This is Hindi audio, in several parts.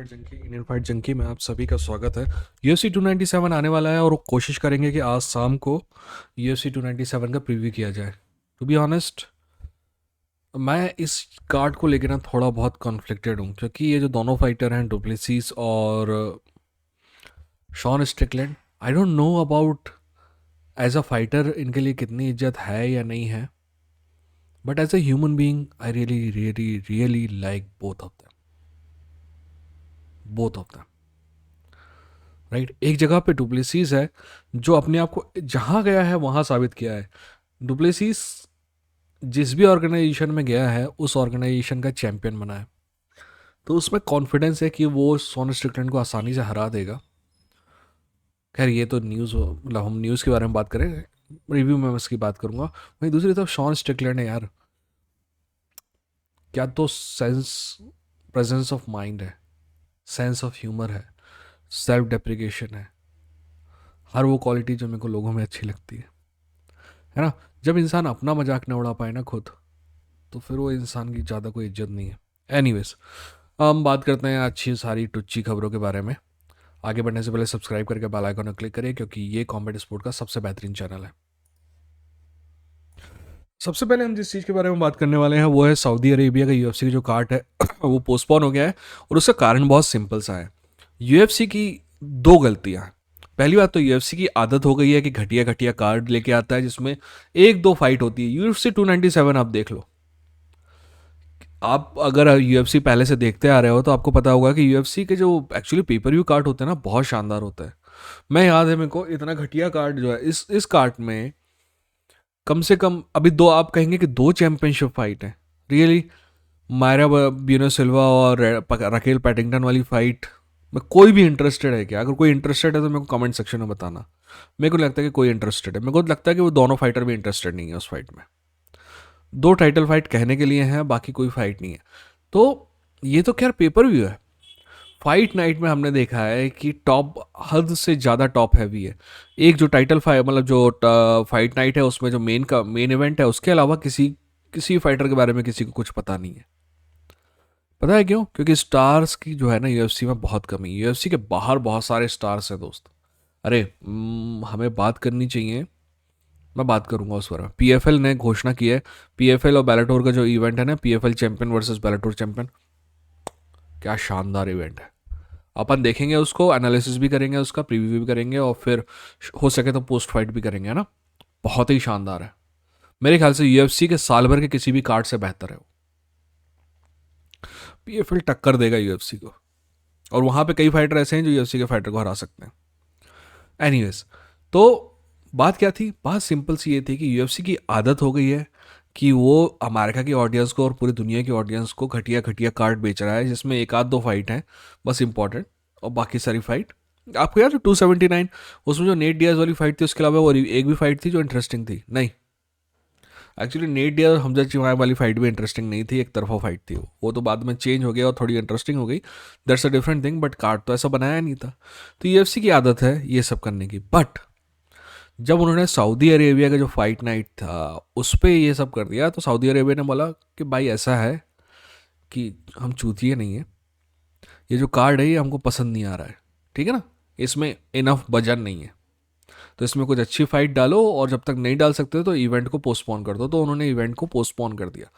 इंडियन फाइट जंकी में आप सभी का स्वागत है। UFC 297 आने वाला है और कोशिश करेंगे कि आज शाम को UFC 297 का प्रीव्यू किया जाए। टू बी ऑनेस्ट, मैं इस कार्ड को लेकर ना थोड़ा बहुत कॉन्फ्लिक्टेड हूँ, क्योंकि ये जो दोनों फाइटर हैं, डुप्लेसिस और Sean Strickland, I don't know about as a fighter इनके लिए कितनी इज्जत है या नहीं है, but as a human being I really really really like both of them. Right, एक जगह पे डुप्लेसिस है जो अपने आप को जहाँ गया है वहाँ साबित किया है। डुप्लेसिस जिस भी ऑर्गेनाइजेशन में गया है उस ऑर्गेनाइजेशन का चैंपियन बना है, तो उसमें कॉन्फिडेंस है कि वो सोन स्ट्रिकलैंड को आसानी से हरा देगा। खैर, ये तो न्यूज़, मतलब हम न्यूज़ के बारे में बात करें, रिव्यू में मैं इसकी बात करूंगा। वहीं दूसरी तरफ शॉन स्ट्रिकलैंड है यार, क्या तो प्रेजेंस ऑफ माइंड है, सेंस ऑफ ह्यूमर है, सेल्फ डेप्रिकेशन है, हर वो क्वालिटी जो मेरे को लोगों में अच्छी लगती है ना। जब इंसान अपना मजाक ना उड़ा पाए ना खुद, तो फिर वो इंसान की ज़्यादा कोई इज्जत नहीं है। एनीवेज, हम बात करते हैं अच्छी सारी टुच्ची खबरों के बारे में। आगे बढ़ने से पहले सब्सक्राइब करके बेल आइकन पर क्लिक करिए, क्योंकि ये कॉम्बैट स्पोर्ट का सबसे बेहतरीन चैनल है। सबसे पहले हम जिस चीज़ के बारे में बात करने वाले हैं वो है सऊदी अरेबिया का UFC की जो कार्ड है वो पोस्टपोन हो गया है, और उसका कारण बहुत सिंपल सा है। UFC की दो गलतियां हैं। पहली बात तो UFC की आदत हो गई है कि घटिया घटिया कार्ड लेके आता है जिसमें एक दो फाइट होती है। UFC 297 आप देख लो, आप अगर UFC पहले से देखते आ रहे हो तो आपको पता होगा कि UFC के जो एक्चुअली पेपर व्यू कार्ड होते हैं ना, बहुत शानदार होता है। मैं याद है मेरे को, इतना घटिया कार्ड जो है इस कार्ड में कम से कम अभी दो, आप कहेंगे कि दो चैंपियनशिप फाइट है रियली। मायरा ब्यूनो सिल्वा और रकेल पैटिंगटन वाली फाइट में कोई भी इंटरेस्टेड है क्या? अगर कोई इंटरेस्टेड है तो मेरे को कमेंट सेक्शन में बताना। मेरे को लगता है कि कोई इंटरेस्टेड है, मेरे को लगता है कि वो दोनों फाइटर भी इंटरेस्टेड नहीं है उस फाइट में। दो टाइटल फाइट कहने के लिए हैं, बाकी कोई फाइट नहीं है। तो ये तो खैर पेपर व्यू है। फाइट नाइट में हमने देखा है कि टॉप हद से ज़्यादा टॉप हैवी है। एक जो टाइटल फाइट, मतलब जो फाइट नाइट है, उसमें जो मेन इवेंट है, उसके अलावा किसी किसी फाइटर के बारे में किसी को कुछ पता नहीं है। पता है क्यों? क्योंकि स्टार्स की जो है ना UFC में बहुत कमी। UFC के बाहर बहुत सारे स्टार्स हैं दोस्त। अरे हमें बात करनी चाहिए, मैं बात करूंगा उस बारे में। PFL ने घोषणा की है, PFL और बेलाटोर का जो इवेंट है ना, PFL चैंपियन वर्सेस बेलाटोर चैंपियन, क्या शानदार इवेंट है। अपन देखेंगे उसको, एनालिसिस भी करेंगे, उसका प्रीव्यू भी करेंगे, और फिर हो सके तो पोस्ट फाइट भी करेंगे, है ना। बहुत ही शानदार है। मेरे ख्याल से UFC के साल भर के किसी भी कार्ड से बेहतर है वो। PFL टक्कर देगा UFC को, और वहाँ पे कई फाइटर ऐसे हैं जो UFC के फाइटर को हरा सकते हैं। एनीवेज, तो बात क्या थी? बात सिंपल सी ये थी कि UFC की आदत हो गई है कि वो अमेरिका की ऑडियंस को और पूरी दुनिया की ऑडियंस को घटिया घटिया कार्ड बेच रहा है, जिसमें एक आध दो फाइट हैं बस इंपॉर्टेंट, और बाकी सारी फाइट आपको याद है 279, उसमें जो नेट डियाज वाली फाइट थी, उसके अलावा और एक भी फाइट थी जो इंटरेस्टिंग थी? नहीं। एक्चुअली नेट डियाज और हमजा चिमाय वाली फाइट भी इंटरेस्टिंग नहीं थी, एक तरफा फाइट थी वो तो बाद में चेंज हो गया और थोड़ी इंटरेस्टिंग हो गई। That's a different thing, but card तो ऐसा बनाया नहीं था। तो UFC की आदत है ये सब करने की, बट जब उन्होंने सऊदी अरेबिया का जो फाइट नाइट था उस पर ये सब कर दिया, तो सऊदी अरेबिया ने बोला कि भाई ऐसा है कि हम चूतिए नहीं है, ये जो कार्ड है ये हमको पसंद नहीं आ रहा है, ठीक है ना, इसमें इनफ वजन नहीं है, तो इसमें कुछ अच्छी फाइट डालो, और जब तक नहीं डाल सकते तो इवेंट को पोस्टपोन कर दो। तो उन्होंने इवेंट को पोस्टपोन कर दिया।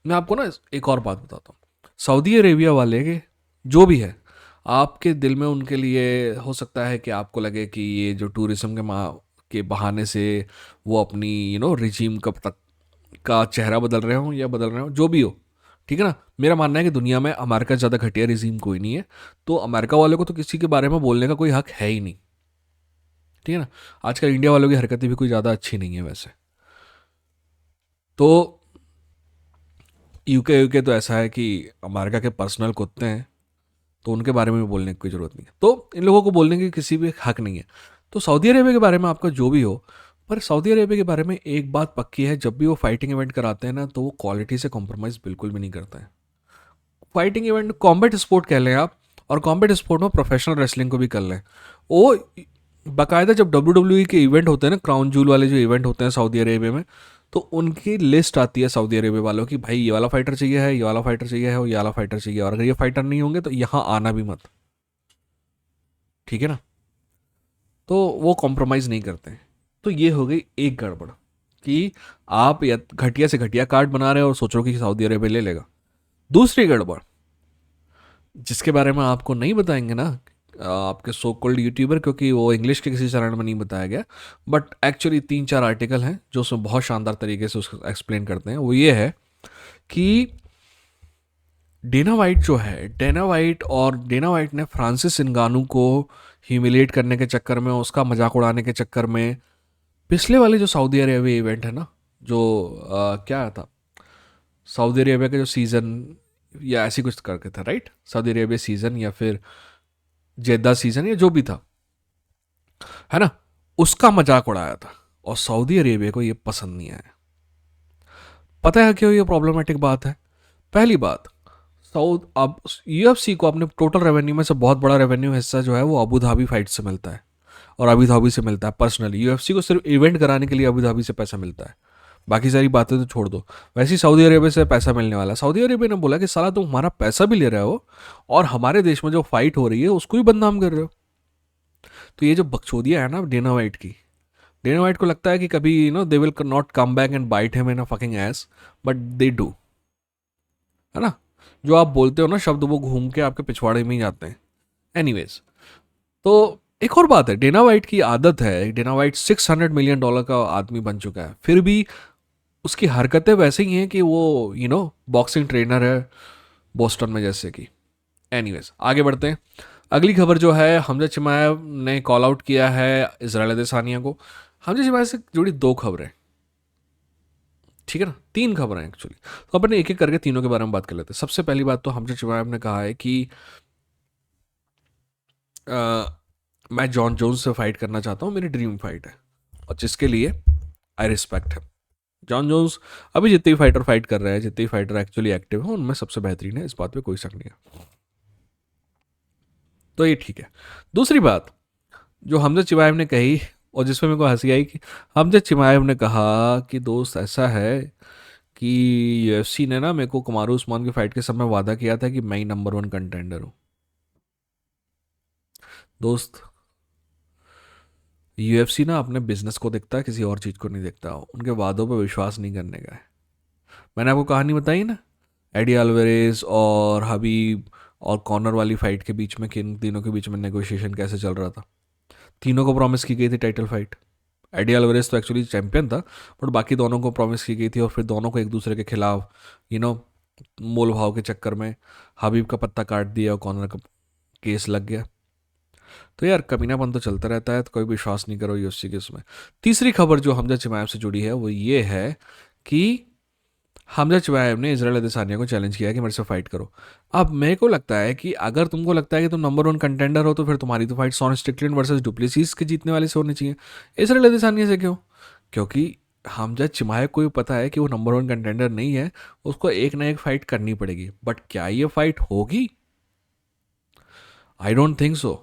मैं आपको ना एक और बात बताता हूँ। सऊदी अरेबिया वाले के जो भी है, आपके दिल में उनके लिए हो सकता है कि आपको लगे कि ये जो टूरिज्म के बहाने से वो अपनी रिजीम कब तक का चेहरा बदल रहे हो या बदल रहे हो, जो भी हो, ठीक है ना। मेरा मानना है कि दुनिया में अमेरिका से ज़्यादा घटिया रिजीम कोई नहीं है, तो अमेरिका वालों को तो किसी के बारे में बोलने का कोई हक है ही नहीं, ठीक है ना। आजकल इंडिया वालों की हरकतें भी कोई ज़्यादा अच्छी नहीं है वैसे। तो यूके तो ऐसा है कि अमेरिका के पर्सनल कुत्ते हैं, तो उनके बारे में भी बोलने की कोई ज़रूरत नहीं है, तो इन लोगों को बोलने की किसी भी हक नहीं है। तो सऊदी अरेबिया के बारे में आपका जो भी हो, पर सऊदी अरेबिया के बारे में एक बात पक्की है, जब भी वो फाइटिंग इवेंट कराते हैं ना, तो वो क्वालिटी से कॉम्प्रोमाइज़ बिल्कुल भी नहीं करते हैं। फाइटिंग इवेंट कॉम्बैट स्पोर्ट कह लें आप, और कॉम्बैट स्पोर्ट में प्रोफेशनल रेसलिंग को भी कर लें। वो बाकायदा जब WWE के इवेंट होते हैं ना, क्राउन जूल वाले जो इवेंट होते हैं सऊदी अरेबिया में, तो उनकी लिस्ट आती है सऊदी अरेबिया वालों की, भाई ये वाला फाइटर चाहिए है, ये वाला फाइटर चाहिए है और ये वाला फाइटर चाहिए, और अगर ये फाइटर नहीं होंगे तो यहाँ आना भी मत, ठीक है ना। तो वो कॉम्प्रोमाइज़ नहीं करते हैं। तो ये हो गई एक गड़बड़ कि आप या घटिया से घटिया कार्ड बना रहे हो और सोच रहे हो कि सऊदी अरेबिया ले लेगा। दूसरी गड़बड़ जिसके बारे में आपको नहीं बताएंगे ना आपके सो कॉल्ड यूट्यूबर, क्योंकि वो इंग्लिश के किसी चैनल में नहीं बताया गया, बट एक्चुअली 3-4 आर्टिकल हैं जो उसमें बहुत शानदार तरीके से उसको एक्सप्लेन करते हैं। वो ये है कि डेना वाइट जो है, डेना वाइट ने फ्रांसिस नगानू को ह्यूमिलेट करने के चक्कर में, उसका मजाक उड़ाने के चक्कर में, पिछले वाले जो सऊदी अरेबिया इवेंट है ना, जो क्या था, सऊदी अरेबिया का जो सीज़न या ऐसी कुछ करके था, राइट, सऊदी अरेबिया सीज़न या फिर जेद्दा सीज़न या जो भी था, है ना, उसका मजाक उड़ाया था और सऊदी अरेबिया को ये पसंद नहीं आया। पता है क्यों ये प्रॉब्लमेटिक बात है? पहली बात, साउथ अब यूएफसी को अपने टोटल रेवेन्यू में से बहुत बड़ा रेवेन्यू हिस्सा जो है वो अबू धाबी फाइट से मिलता है, और अबू धाबी से मिलता है पर्सनली। यूएफसी को सिर्फ इवेंट कराने के लिए अबू धाबी से पैसा मिलता है, बाकी सारी बातें तो छोड़ दो। वैसे ही सऊदी अरेबिया से पैसा मिलने वाला है। सऊदी अरेबिया ने बोला कि साला तुम हमारा पैसा भी ले रहे हो और हमारे देश में जो फाइट हो रही है उसको भी बदनाम कर रहे हो। तो ये जो बकचोदियाँ है ना डेना वाइट की, डेना वाइट को लगता है कि कभी they will not come back and bite him in a fucking ass, but they do, है ना। जो आप बोलते हो ना शब्द, वो घूम के आपके पिछवाड़े में ही जाते हैं। एनीवेज, तो एक और बात है, डेना वाइट की आदत है, डेना वाइट $600 मिलियन का आदमी बन चुका है, फिर भी उसकी हरकतें वैसे ही हैं कि वो बॉक्सिंग ट्रेनर है बोस्टन में जैसे कि। एनीवेज, आगे बढ़ते हैं। अगली खबर जो है, हमजा चिमाएव ने कॉल आउट किया है इजराइल अदेसानिया को। हमजा चिमाएव से जुड़ी 2 खबरें, ठीक है ना, 3 खबरें एक्चुअली, तो अपन एक एक करके तीनों के बारे में बात कर लेते हैं। सबसे पहली बात तो हमजा चिमाएव ने कहा है कि मैं जॉन जोन्स से फाइट करना चाहता हूँ, मेरी ड्रीम फाइट है, और जिसके लिए आई रिस्पेक्ट है। जॉन जोन्स अभी जितने भी फाइटर फाइट कर रहे हैं, जितने भी फाइटर एक्चुअली एक्टिव हैं, उनमें सबसे बेहतरीन है, इस बात पे कोई शक नहीं है। तो ये ठीक है। दूसरी बात जो हमजा चिमाएव ने कही और जिसमें मेरे को हंसी आई, कि हमजा चिमाएव ने कहा कि दोस्त ऐसा है कि यूएफसी ने ना मेरे को कमारू उस्मान की फाइट के समय वादा किया था कि मैं ही नंबर 1 कंटेंडर हूँ। दोस्त, यूएफसी ना अपने बिजनेस को देखता है, किसी और चीज़ को नहीं देखता, उनके वादों पर विश्वास नहीं करने का है। मैंने आपको कहानी बताई ना, एडी अल्वारेज और हबीब और कॉर्नर वाली फाइट के बीच में, किन तीनों के बीच में नेगोशिएशन कैसे चल रहा था। तीनों को प्रॉमिस की गई थी टाइटल फाइट। एडी अल्वारेज तो एक्चुअली चैंपियन था, बट बाकी दोनों को प्रॉमिस की गई थी, और फिर दोनों को एक दूसरे के खिलाफ यू नो मोल भाव के चक्कर में हबीब का पत्ता काट दिया और कॉर्नर का केस लग गया। तो यार कमीनापन तो चलता रहता है, तो कोई विश्वास नहीं करो यूएफसी के उसमें। तीसरी खबर जो हमजा चिमाएव से जुड़ी है वो ये है कि हमजा चिमाएव ने इजराइल अदेसानिया को चैलेंज किया कि मेरे से फाइट करो। अब मेरे को लगता है कि अगर तुमको लगता है कि तुम नंबर 1 कंटेंडर हो, तो फिर तुम्हारी तो fight Sean Strickland versus du Plessis के जीतने वाले से होनी चाहिए, इजराइल अदेसानिया से क्यों? क्योंकि हमजा चिमाएव को भी पता है कि वो नंबर 1 कंटेंडर नहीं है, उसको एक ना एक फाइट करनी पड़ेगी। बट क्या ये फाइट होगी? आई डोंट थिंक सो।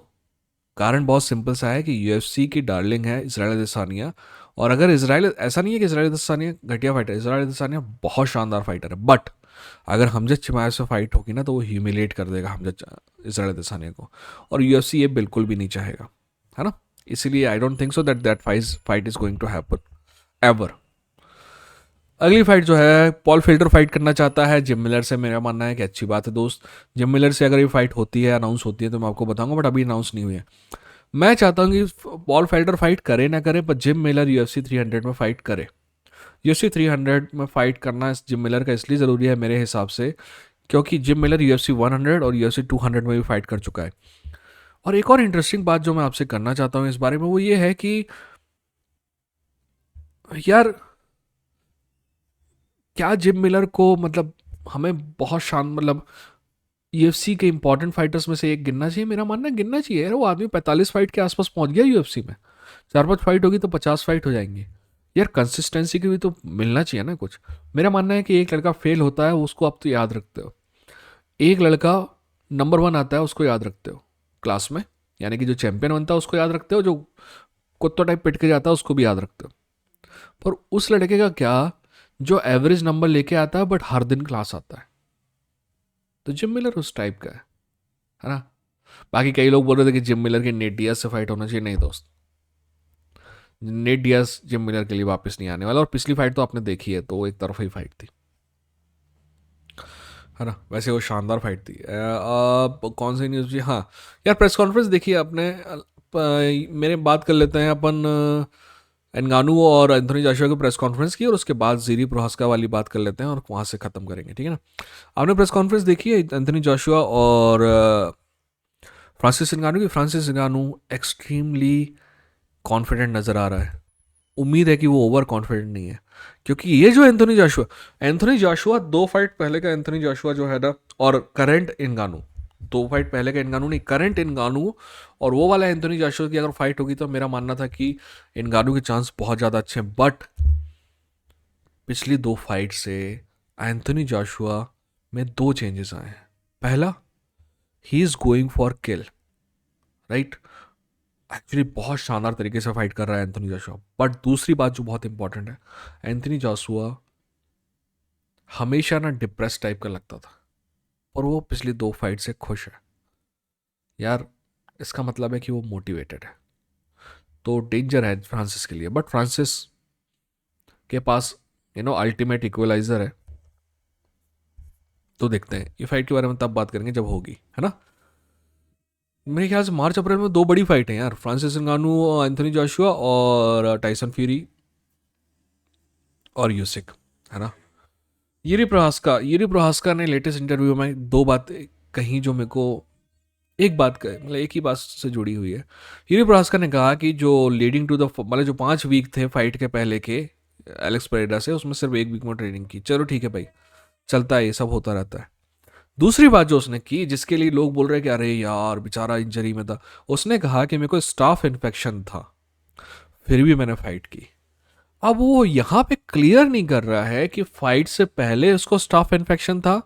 कारण बहुत सिंपल सा है कि यूएफसी की डार्लिंग है इजराइल अदेसानिया, और अगर इजराइल, ऐसा नहीं है कि इजराइल अदेसानिया घटिया फाइटर है, इजराइल अदेसानिया बहुत शानदार फाइटर है, बट अगर हमजा चिमाएव से फाइट होगी ना तो वो ह्यूमिलेट कर देगा इजराइल अदेसानिया को, और यूएफसी ये बिल्कुल भी नहीं चाहेगा, है ना। इसीलिए I don't think so that that fight is going to happen ever. अगली फाइट जो है, पॉल फिल्टर फाइट करना चाहता है जिम मिलर से। मेरा मानना है कि अच्छी बात है दोस्त, जिम मिलर से अगर ये फाइट होती है, अनाउंस होती है, तो मैं आपको बताऊंगा, बट अभी अनाउंस नहीं हुई है। मैं चाहता हूँ कि पॉल फेल्टर फाइट करे ना करे, पर जिम मिलर यूएफसी 300 में फाइट करे। यूएफसी 300 में फाइट करना जिम मिलर का इसलिए ज़रूरी है मेरे हिसाब से, क्योंकि जिम मिलर यूएफसी 100 और यूएफसी 200 में भी फाइट कर चुका है। और एक और इंटरेस्टिंग बात जो मैं आपसे करना चाहता हूँ इस बारे में, वो ये है कि यार क्या जिम मिलर को, मतलब हमें बहुत मतलब यूएफसी के इंपॉर्टेंट फाइटर्स में से एक गिनना चाहिए? मेरा मानना है गिनना चाहिए यार। वो आदमी 45 फाइट के आसपास पहुंच गया यूएफसी में, 4-5 फाइट होगी तो 50 फाइट हो जाएंगी यार। कंसिस्टेंसी की भी तो मिलना चाहिए ना कुछ। मेरा मानना है कि एक लड़का फेल होता है उसको आप तो याद रखते हो, एक लड़का नंबर 1 आता है उसको याद रखते हो क्लास में, यानी कि जो चैंपियन बनता है उसको याद रखते हो, जो कुत्ता टाइप पिट के जाता है उसको भी याद रखते हो। पर उस लड़के का क्या जो एवरेज नंबर लेके आता है बट हर दिन क्लास आता है, तो जिम मिलर उस टाइप का है ना। बाकी कई लोग बोल रहे थे कि जिम मिलर के नेट डियाज से फाइट होना चाहिए, नहीं दोस्त, नेट डियाज जिम मिलर के लिए वापस नहीं आने वाला। और पिछली फाइट तो आपने देखी है, तो वो एक तरफा ही फाइट थी, है ना। वैसे वो शानदार फाइट थी। कौन सी न्यूज़ जी, हाँ यार, प्रेस कॉन्फ्रेंस देखी आपने? मेरे बात कर लेते हैं अपन एनगानू और एंथोनी जोशुआ की प्रेस कॉन्फ्रेंस की, और उसके बाद जीरी प्रोहास्का वाली बात कर लेते हैं और वहाँ से ख़त्म करेंगे, ठीक है ना। आपने प्रेस कॉन्फ्रेंस देखी है एंथोनी जोशुआ और फ्रांसिस नगानू की? फ्रांसिस नगानू एक्सट्रीमली कॉन्फिडेंट नज़र आ रहा है। उम्मीद है कि वो ओवर कॉन्फिडेंट नहीं है, क्योंकि ये जो एंथोनी जोशुआ 2 फाइट पहले का एंथोनी जोशुआ जो है ना, और करंट इनगानू, 2 फाइट पहले का इनगानू नहीं, करंट इनगानू और वो वाला एंथोनी जोशुआ की अगर फाइट होगी तो मेरा मानना था कि इनगानू के चांस बहुत ज़्यादा अच्छे हैं। बट पिछली 2 फाइट से एंथोनी जोशुआ में 2 चेंजेस आए हैं। पहला, he is going for kill, right. Actually बहुत शानदार तरीके से फाइट कर रहा है एंथोनी जोशुआ। बट दूसरी बात जो बहुत इंपॉर्टेंट है, एंथोनी जोशुआ हमेशा ना डिप्रेस टाइप का लगता था, और वो पिछली 2 फाइट से खुश है यार। इसका मतलब है कि वो मोटिवेटेड है, तो डेंजर है फ्रांसिस के लिए। बट फ्रांसिस के पास अल्टीमेट इक्वलाइजर है, तो देखते हैं। ये फाइट के बारे में तब बात करेंगे जब होगी, है ना। मेरे ख्याल से मार्च अप्रैल में 2 बड़ी फाइट हैं यार, फ्रांसिस नगानू, एंथोनी जोशुआ और टाइसन फ्यूरी और यूसिक, है ना। यूरी प्रोहास्का ने लेटेस्ट इंटरव्यू में 2 बात कही जो मेरे को मतलब एक ही बात से जुड़ी हुई है। यूरी प्रोहास्का ने कहा कि जो लीडिंग टू द मतलब जो 5 वीक थे फाइट के पहले के एलेक्स पेरेरा से, उसमें सिर्फ 1 वीक में ट्रेनिंग की। चलो ठीक है भाई, चलता है, ये सब होता रहता है। दूसरी बात जो उसने की, जिसके लिए लोग बोल रहे हैं कि अरे यार बेचारा इंजरी में था, उसने कहा कि मेरे को स्टाफ इन्फेक्शन था, फिर भी मैंने फाइट की। अब वो यहाँ पे क्लियर नहीं कर रहा है कि फाइट से पहले उसको स्टाफ इन्फेक्शन था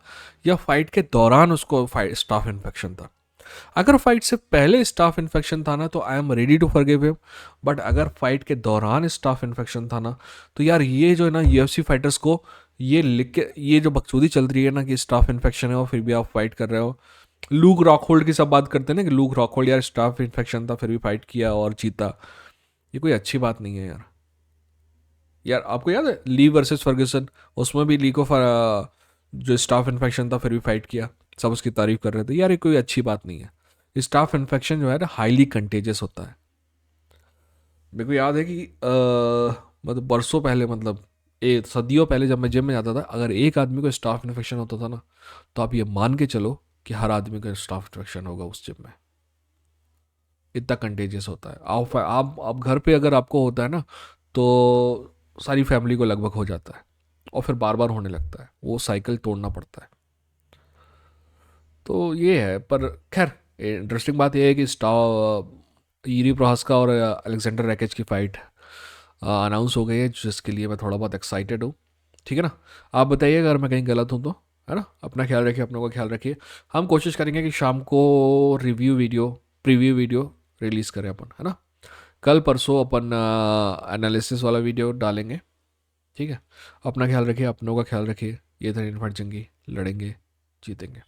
या फाइट के दौरान उसको स्टाफ इन्फेक्शन था। अगर फाइट से पहले स्टाफ इन्फेक्शन था ना, तो I am ready to forgive him. But अगर फाइट के दौरान स्टाफ इन्फेक्शन था ना, तो यार ये जो है ना, यूएफसी फाइटर्स को ये लिख के, ये जो बकचोदी चल रही है ना कि स्टाफ इन्फेक्शन है और फिर भी आप फाइट कर रहे हो। लूक रॉकहोल्ड की सब बात करते हैं ना कि लूक रॉकहोल्ड यार स्टाफ इन्फेक्शन था फिर भी फाइट किया और जीता। ये कोई अच्छी बात नहीं है यार। यार आपको याद है ली वर्सेस फर्ग्यूसन? उसमें भी ली को जो स्टाफ इन्फेक्शन था फिर भी फाइट किया, सब उसकी तारीफ कर रहे थे। यार ये कोई अच्छी बात नहीं है। स्टाफ इन्फेक्शन जो है ना हाईली कंटेजियस होता है। मेरे को याद है कि मतलब बरसों पहले, मतलब सदियों पहले जब मैं जिम में जाता था, अगर एक आदमी को स्टाफ इन्फेक्शन होता था ना, तो आप ये मान के चलो कि हर आदमी को स्टाफ इन्फेक्शन होगा उस जिम में। इतना कंटेजियस होता है। आप घर पे अगर आपको होता है ना, तो सारी फैमिली को लगभग हो जाता है, और फिर बार बार होने लगता है, वो साइकिल तोड़ना पड़ता है। तो ये है। पर खैर, इंटरेस्टिंग बात यह है कि यूरी प्रोहास्का और अलेक्जेंडर रैकेज की फाइट अनाउंस हो गई है, जिसके लिए मैं थोड़ा बहुत एक्साइटेड हूँ, ठीक है ना। आप बताइए अगर मैं कहीं गलत हूँ तो, है ना। अपना ख्याल रखिए, अपनों का ख्याल रखिए। हम कोशिश करेंगे कि शाम को प्रीव्यू वीडियो रिलीज़ करें अपन, है ना। कल परसों अपन एनालिसिस वाला वीडियो डालेंगे, ठीक है। अपना ख्याल रखिए, अपनों का ख्याल रखिए। ये था इनफाइट जंगी, लड़ेंगे, जीतेंगे।